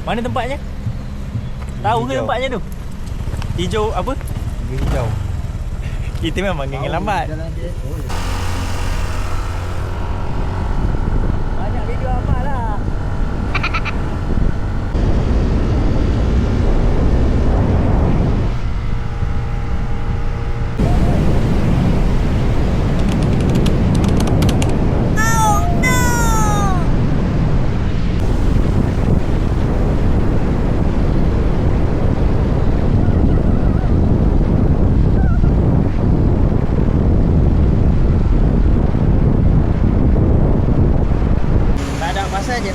Mana tempatnya? Tahu ke tempatnya tu? Hijau apa? Hijau. Kita memang geng lambat. Banyak video amal lah.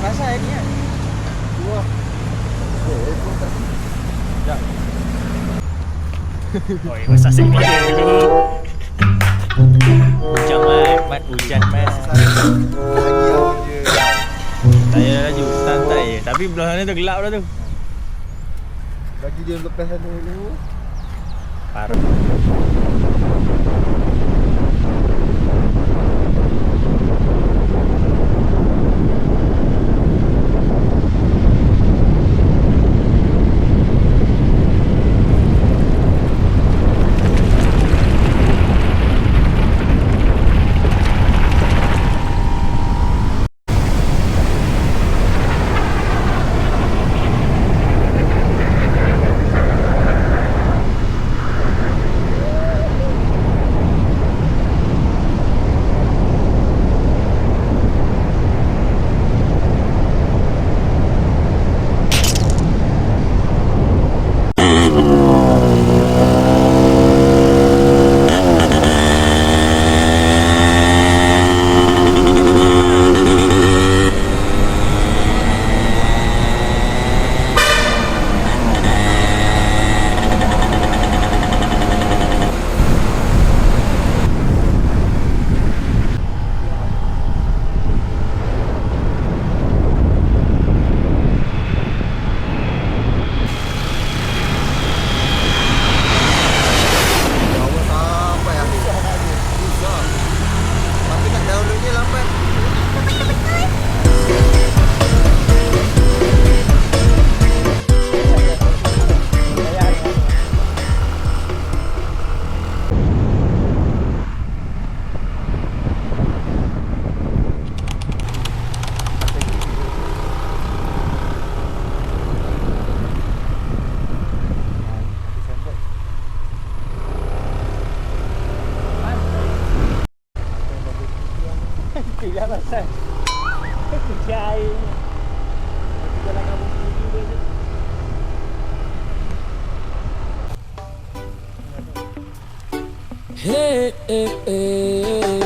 Pasal ni kan. Dua. Sekejap. Oi, masa sini dulu. Hujan mat, hujan mat. Lagi awal je. Saya laju, santai je. Tapi belah sana tu gelap dah tu. Bagi dia lepas sana dulu. Parah. Tidak pasal Kejai Jalan kampung sendiri dia je. Hey, hey, hey.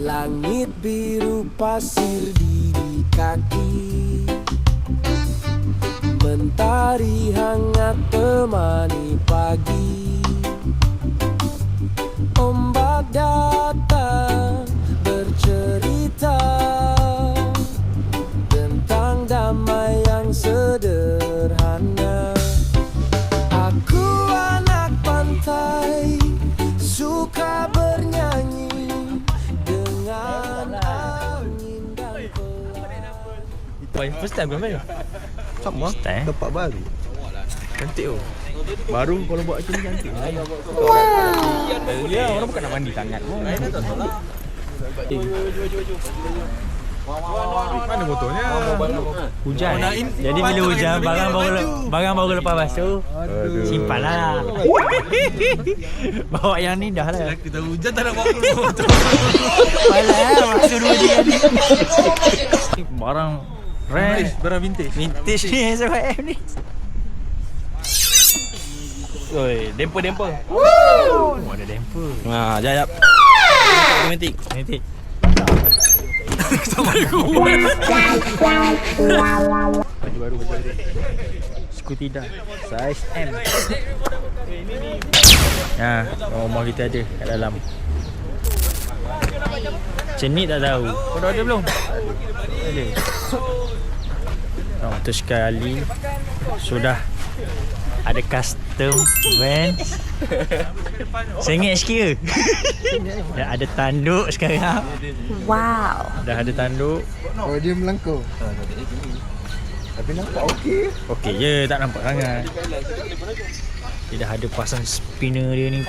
Langit biru pasir di kaki, mentari hangat temani pagi. Ombak datang bercerita tentang damai yang sederhana. Aku anak pantai, suka bernyanyi dengan angin dan pelan. First time ke main? Sama. Tempat baru. Cantik tu. Baru kalau buat macam ni cantik. Ya, orang bukan nak mandi sangat pun. Mana motornya? Hujan. Jadi bila hujan barang baru lepas basuh. Simpanlah. Bawa yang ni dah lah. Kita hujan tak nak bawa motor. Alah, basuh 2 je tadi. Barang rare, Barang vintage. vintage ni SFM ni. Oi, demper. Woo! Ada demper. Ha, jap. Automatic. Nanti. Assalamualaikum. Baju baru. Scooter saiz M. Ha, rumah kita ada kat dalam. Cenit tak tahu. Kau dah ada belum? Ada. Untuk sekali sudah Ada custom van. Sengit sikit ke? Dah ada tanduk sekarang. Wow. Dah ada tanduk. Oh, dia melangkau. Tapi nampak okey. Okey je, tak nampak sangat. Dia dah ada pasang spinner dia ni.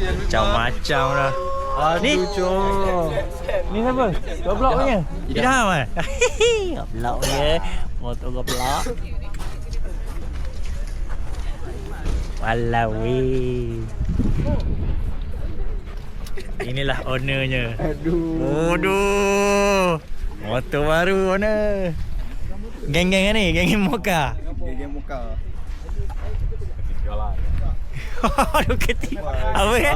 Macam-macam lah. Ni ni siapa? Goblok punya. Idham ah. Goblok dia. Motor goblok. Walau weh. Inilah ownernya. Aduh. Motor baru owner. Geng-geng ni, geng-geng Moka. Geng muka. Aduh ketinggalan. Apa ya?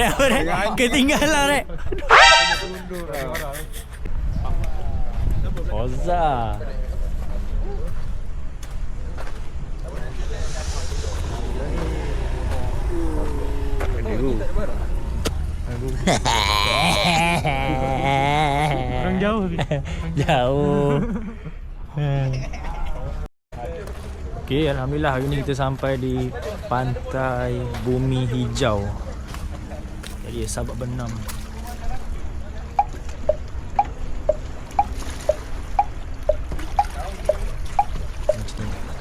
Apa dah? Ketinggalan rek. Oza. Orang jauh. Jauh. Okey, alhamdulillah hari ni kita sampai di Pantai Bumi Hijau. Jadi sahabat berenam.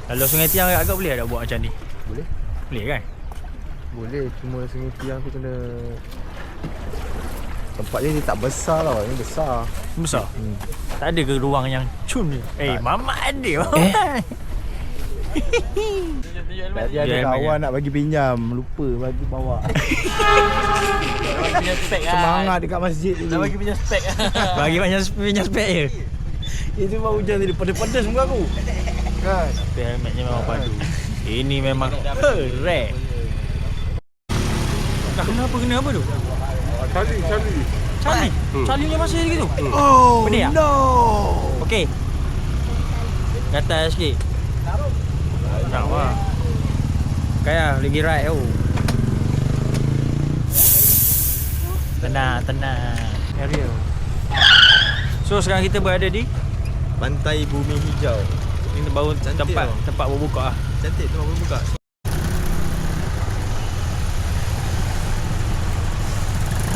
Kalau Sungai Tiang agak boleh tak buat macam ni? Boleh. Boleh kan? Boleh, cuma Sungai Tiang tu kena tempat dia tak besar tau, ini besar. Besar? Tak ada ke ruang yang cun ni? Mama ada. Tadi ada kawan nak bagi pinjam, lupa bagi bawa. Semangat dekat masjid tu. Nak bagi pinjam spek. Bagi pinjam spek je. Itu memang hujan tadi pedas-pedas muka aku. Kan? Tapi helmetnya memang padu. Ini memang rare. Kenapa tu? Charlie? Charlie-nya masih lagi tu? Oh, Pedih tak? no. Okey. Kata sikit. Tak apa. Kaya lagi right tu. Tenang. Area. So sekarang kita berada di Pantai Bumi Hijau. ini baru tempat berbuka lah. Cantik tempat berbuka.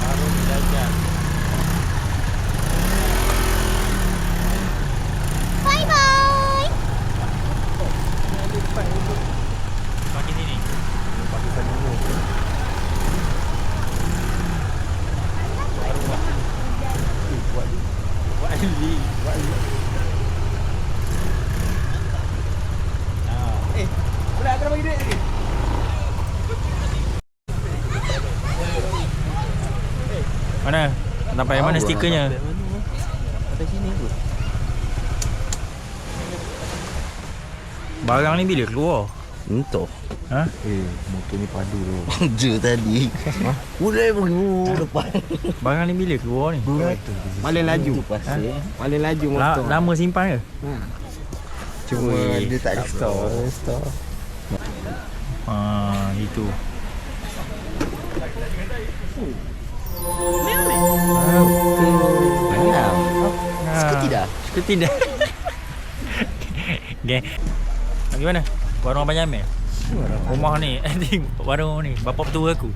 Warung jajan. Makin sini. Wali. Boleh aku nak bagi duit lagi. Mana? Sampai mana stikernya? Sampai sini tu. Barang ni bila keluar? Entah. Ha? Motor ni padu tu. Je tadi. Udah baru depan. Barang ni bila keluar ni? Paling laju. Pasir. Paling laju motor. Lama simpan ke? Cuma dia tak ada store. Itu. Mana? Seperti dah. Seperti dah. Geng. Bagaimana? Warung Abang Jamil? Rumah ni, warung ni, bapa petua aku.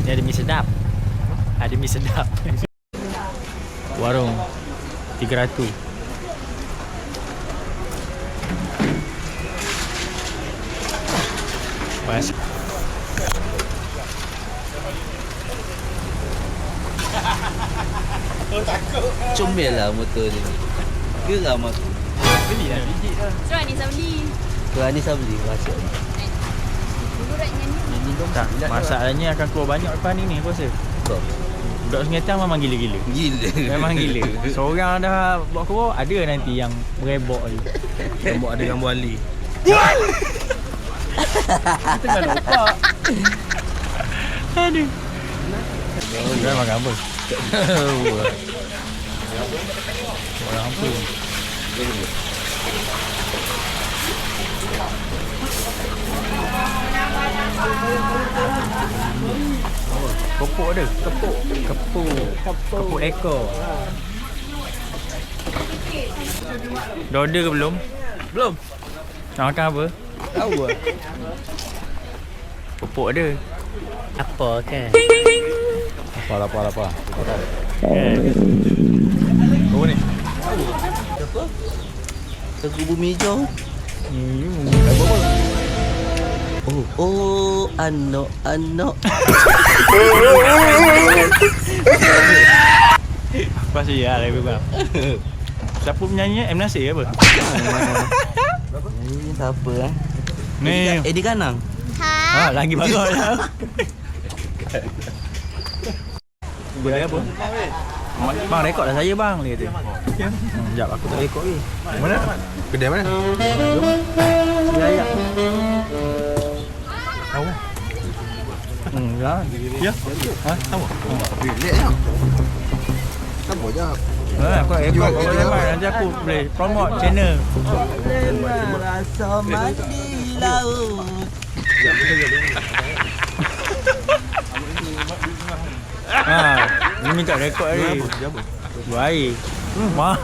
Ni ada mi sedap. Ada mi sedap. Warung 300. Mas. Comel lah motor ni. Geram aku. Beli lah biji dah. Suruh Anissa beli. Tu Anissa beli masuk. Dulu dah nyanyi. Tak, masalahnya akan keluar banyak lepas ni aku rasa. Kau. Budak Sungai Tiang memang gila-gila. Gila. Memang gila. Seorang dah buat keluar, ada nanti yang berebok je. Gambar ada gambar Ali. Tengah lupa. Aduh. Dah makan apa? Orang apa? Kepuk ada. Kepuk ekor. Dah order ke belum? Belum. Nak makan apa? Tahu ah. Kepuk ada. Apa kan? Lapar. Apa ni? Teguh bumi hijau. Oh, anak. Pasti ya, lebih bang. Siapa penyanyi? M Nasir ke apa? Ini siapa ah? Ni. Eddie Kanang. Ha, lagi bagus lah. Boleh apa? Bang rekod dah saya bang, dia kata. Sekejap aku tak rekod ni. Mana? Kedai mana? Ya. Tahu kan? Ya. Ya. Ha, tahu. Relax je. Sabar je. Aku nak rekod nanti aku boleh promote channel. Rasa mandi laut. Ni minta rekod ni. Baik. Wah.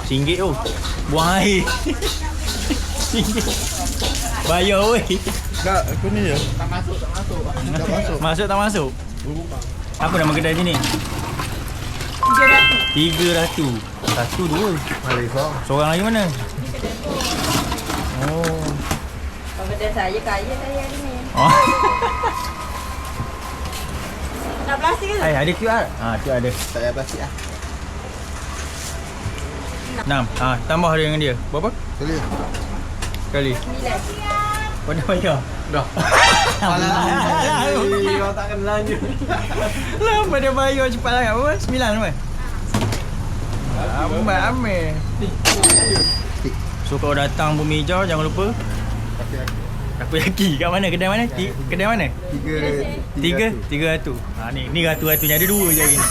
RM1 tu. Buang air. RM1. Bayar weh. Tak, aku ni je. Masuk tak masuk? Apa nama kedai sini? 300. 1, 2. Seorang lagi mana? Oh. Kedai saya kaya hari ni. Oh. Nak plastik ke? Ada QR? QR ada. Tak payah plastik lah. 6. Tambah dia dengan dia. Berapa? Sekali. 9. Kau dah bayar? Dah. Kau tak kenal je. Lama dia bayar cepat sangat. Berapa? 9 apa? Ambil. So kalau datang Bumi Hijau jangan lupa takoyaki. Kat mana? Kedai mana? Kedai mana? 300. Ni ratu-ratunya ada 2 je hari ni.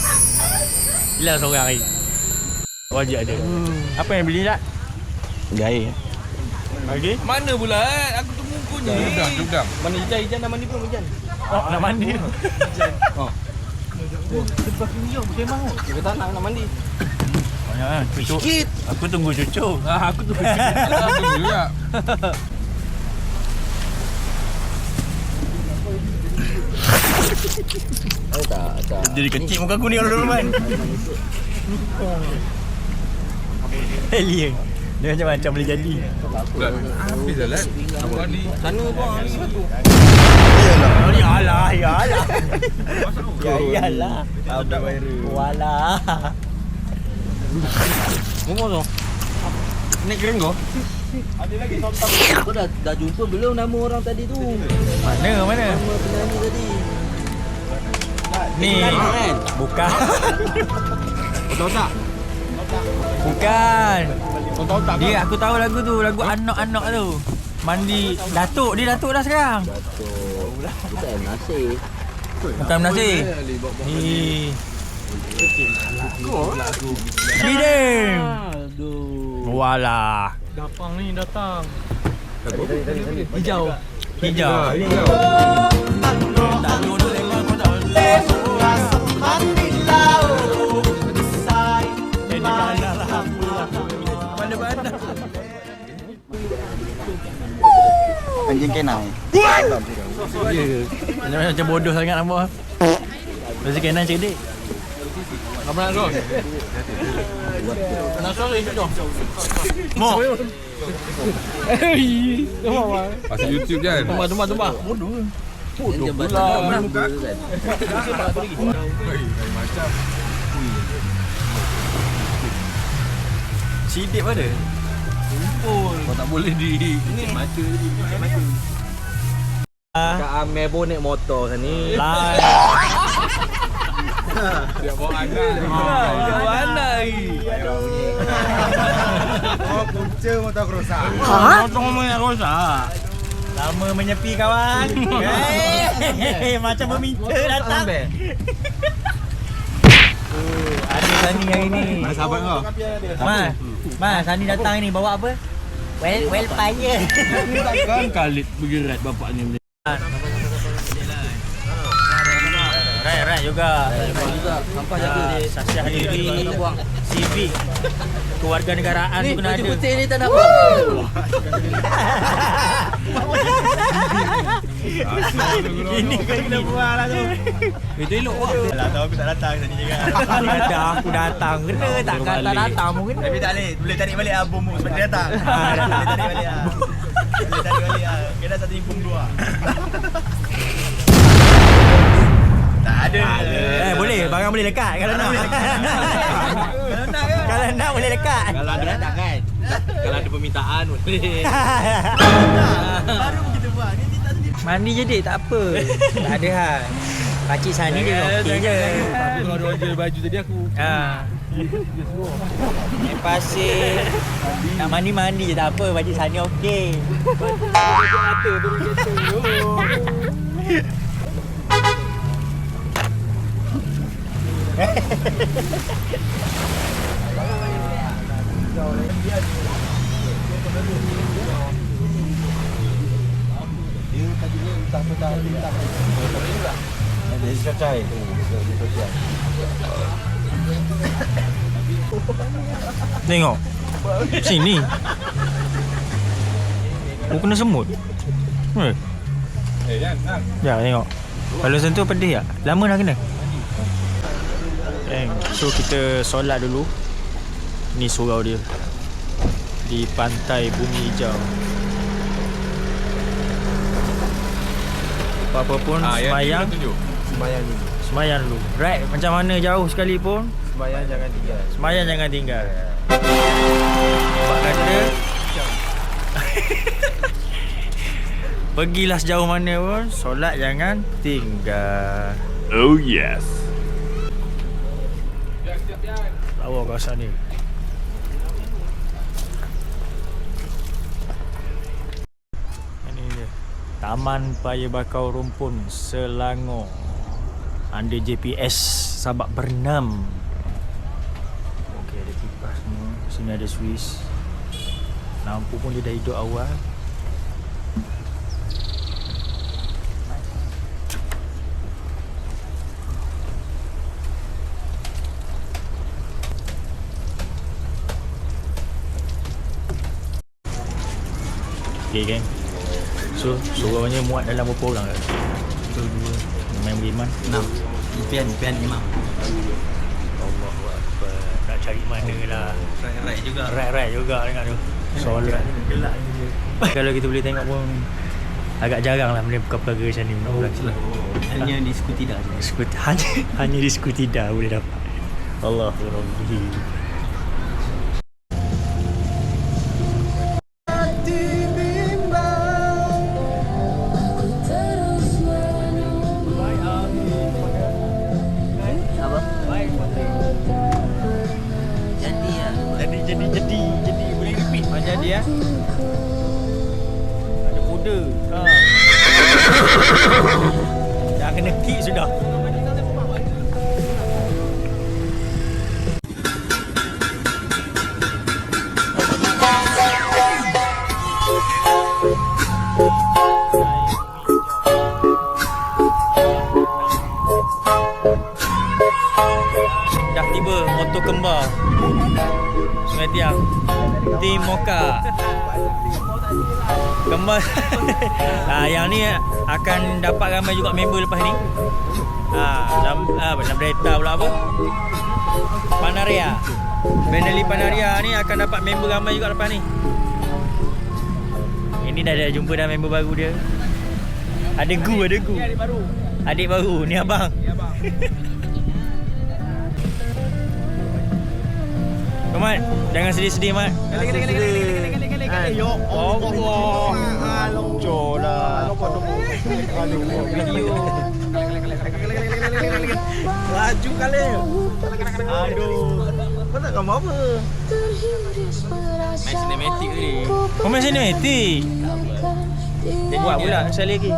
Hilang seorang hari. Wajib ada. Apa yang beli tak? Gaya. Lagi? Mana pula aku tunggu kau ni. Dudam. Mana Ijan dah mandi pun Ijan. Oh, nak mandi. Sebab ni yo bukan mau. Kita tak nak mandi. Cucu. Aku tunggu cucu. Aku tunggu. Tunggu juga. Tak. Jadi kecil muka aku ni kalau dulu kan. Alien. Dia macam boleh jadi. Habis dah lah. Apa ni? Sana pun habis satu. Yalah. Yalah. Walah. Ngomong tu. Naik keren kau? Ada lagi tonton. Kau dah jumpa belum nama orang tadi tu? Mana? Nama penyanyi tadi. Ni. Kan? Bukan. Tahu tak? Bukan. Kau tahu tak? Dia aku tahu lagu tu, lagu anak-anak tu. Mandi Datuk, dia Datuk dah sekarang. Bukan Nasir. Bukan Nasir. Ni. Bideng. Aduh. Walah. Datang ni datang. Hijau. Anjing kenang. Dia macam bodoh sangat nampak. Mesti kena cerdik. Apa nak kau? Nak suara itu jom. Mo. Pasal YouTube kan. Tumpah. Bodoh pula. Sidik pada. Kau tak boleh di mata. Kak Amir pun naik motor kan ni. Lai. Dia bawa anak. Bawa anak lagi. Oh, punca motor kerosak. Motor yang rosak. Lama menyepi kawan. Macam meminta datang. Ada Sani hari ni. Mana sahabat kau? Mas, Sani datang ni bawa apa? Well payah. Takkan Khalid bergerak bapaknya ni. Rai juga. Sampah jaga dia. Sasyah diri, civic, kewarganegaraan tu kena ada. Putih ni tak nak buat. Ini kena buang lah tu. Itu elok buat. Alah, tahu aku tak datang tadi juga. Ada aku datang kena tak kata datang pun kena. Tapi tak boleh tarik balik album mu sebab dia datang. Boleh tarik balik ah. Boleh tarik balik ah. Kena satu impung dua. Tak ada. Boleh, barang boleh lekat kalau nak. Kalau nak ke? Kalau nak boleh lekat. Kalau ada datang kan. Kalau ada permintaan boleh. Baru kita buat. Ni tak sendiri. Mandi jadi tak apa. Tak ada hal. Pakcik Sani dia okey je. Kalau ada orang jual baju tadi aku. Naik pasir. Nak mandi je tak apa. Pakcik Sani okey. Dia tadinya entah petang bintang. Dia cacai tu. Tengok. Sini. Oh, kena semut. Ya, tengok. Kalau sentuh pedih tak? Lama dah kena. So kita solat dulu. Ni surau dia di pantai Bumi Hijau. Apa-apa pun semayang. Semayang dulu. Right, macam mana jauh sekalipun Sembahyang jangan tinggal. semayang jangan tinggal. Pak kata pergilah sejauh mana pun solat jangan tinggal. Oh yes. Lawa kawasan ni. Ini dia. Taman Paya Bakau Rumpun Selangor. Under JPS Sabak Bernam. Okey, ada kipas semua. Sini ada Swiss. Lampu pun dia dah hidup awal. Okay geng. So suraunya muat dalam berapa orang ke? 1, 2 main beriman 6. Impian imam. Allahuakbar. Nak cari mana lah. Rai juga. Rai juga tengok tu. Solat gelak je. Kalau kita boleh tengok pun agak jarang lah benda perkara macam ni. Hanya di Skutida saja. Hanya di Skutida boleh dapat. Allahuakbar. Jadi boleh repeat macam dia. Ada kuda. Dah kena kick sudah. Dah tiba motor kembar Sungai Tiang Tim Moka Kembar. Yang ni akan dapat ramai juga member lepas ni. Nama berita pula apa? Panaria. Benelli Panaria ni akan dapat member ramai juga lepas ni. Ini dah ada jumpa dah member baru dia. Ada Gu. Adik baru. Ni abang. Mat, jangan sedih-sedih Mat. Ya Allah. Jolah. Laju kali. Aduh. Kau nak gambar apa? Main sinematik tadi. Kau main sinematik? Buat pula sekali lagi.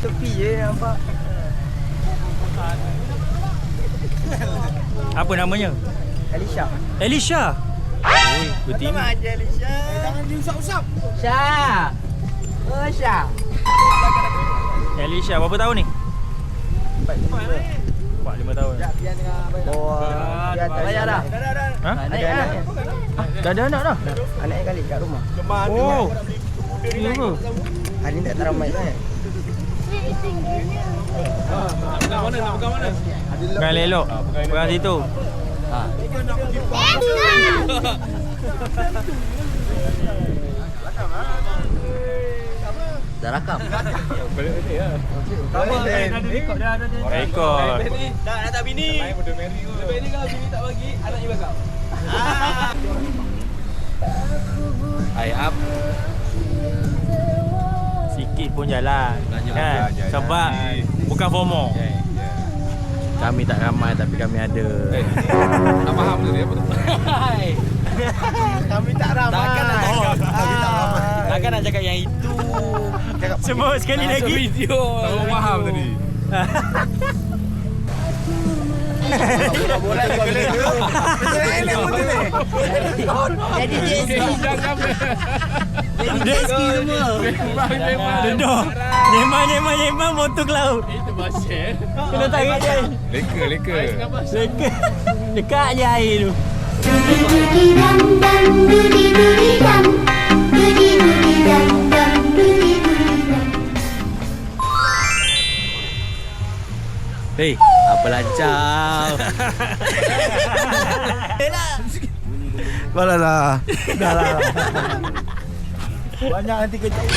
Tepi je nampak. Apa namanya? Alisha. Elisha. Oi, betul. aja Lisha. Syah. Oh Syah. Elisha berapa tahun ni? 4-5 tahun. Oh, dia bayar dah. Ha? Ada anak. Dah ada anak dah. Anaknya kali kat rumah. Oh. Ni apa? Hari ni tak teramai kan? Pegang elok. Pegang situ. Dah rakam. Rekod. Dah tak bini. Lebih ni kalau bini tak bagi, anak ni bakal. Hai up. Sikit pun jalan. Kan? jalan. Sebab bukan FOMO. Kami tak ramai tapi kami ada. Tak faham tu dia apa tu. Kami tak ramai. Takkan nak cakap. Kami tak ramai. Takkan nak cakap yang itu. Semua sekali lagi. Video. Tak faham tadi. Boleh kau boleh. Jadi JSK. JSK semua. Dedah. Nyemang motor ke laut. Itu pasal. Kena tarik je. Leka. Leka. Dekat je air tu. Doody dum dum, doody doody dum, doody doody dum dum, doody doody dum. Hei, apa lancar? Balah lah. Dah lah. Banyak nanti kejap.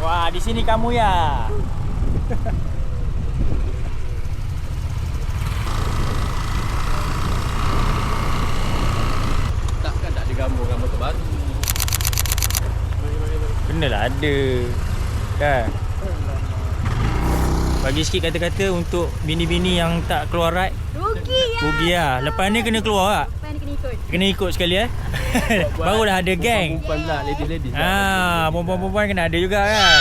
Wah, di sini kamu ya. Takkan tak ada gambar-gambar terbaru. Kenalah ada. Kan? Bagi sikit kata-kata untuk bini-bini yang tak keluar ride. Rugi lah. Lepas ni kena keluar tak? Lepas ni kena ikut. Kena ikut sekali Barulah ada geng. Perempuan pula, lady. Perempuan-perempuan kena ada juga kan.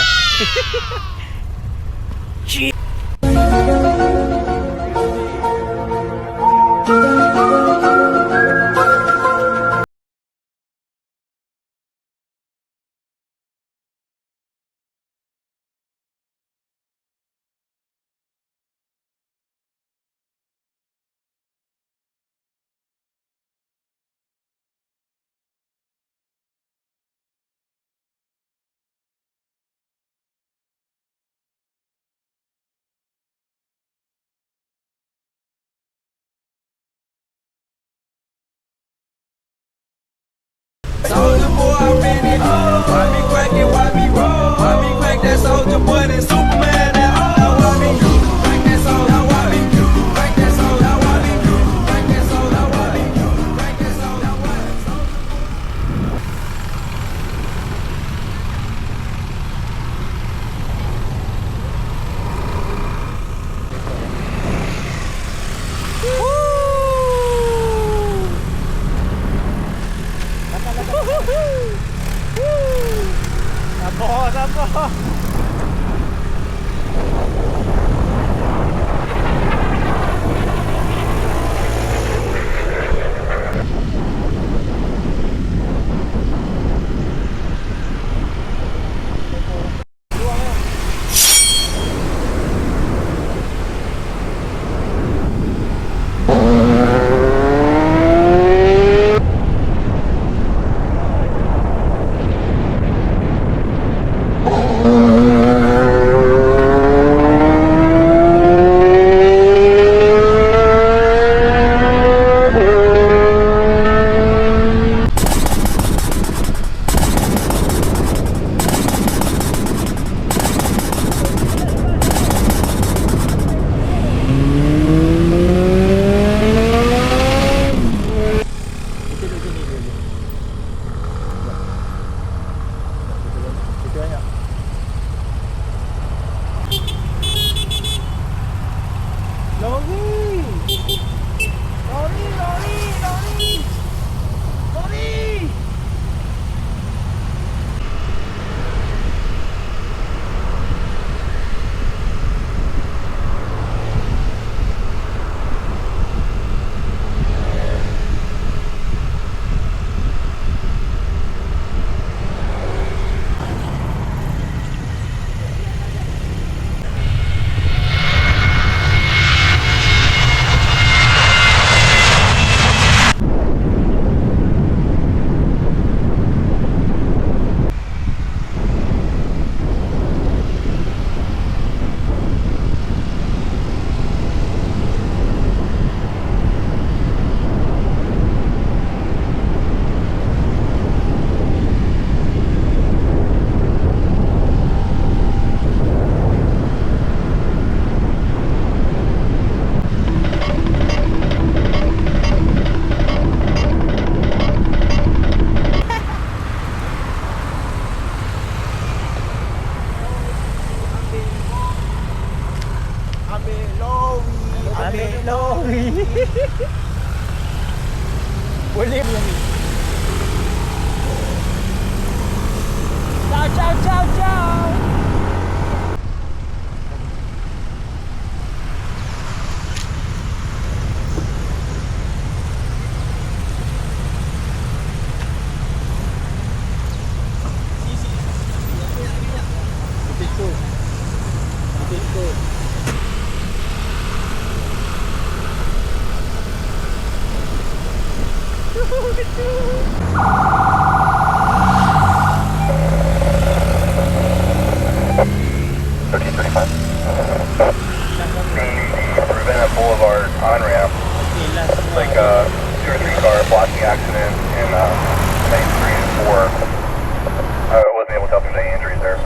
Ambil lori. Boleh ni. Ciao ciao ciao ciao. Ravenna Boulevard on-ramp, like 2 or 3 car blocking accident in lane 3 and 4. I wasn't able to tell if there's any injuries there.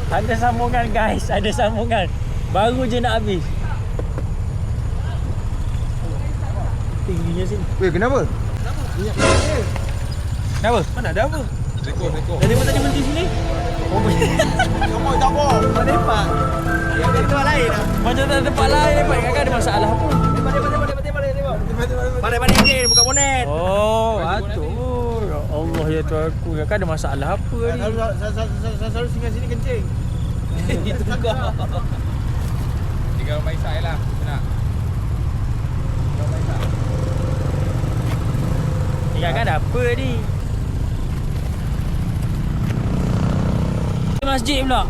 Ada sambungan guys, ada sambungan. Baru je nak habis. Tingginya sini. Weh, kenapa? Kenapa? Mana ada apa? Rekod. Tadi mana tadi berhenti sini? Oh, Tak apa. Mana lepak? Yang dari tempat lain dah. macam tak tempat lain lepas kakak ada masalah apa? Pandai-pandai engine, buka bonet. Oh, atur. Ya Allah ya tu aku. Kakak ada masalah apa ni? Selalu singgah sini kencing. Itu juga. Tinggal Maisa je lah. Nak. Tinggal Maisa. Ni kakak ada apa ni? Masjid pula.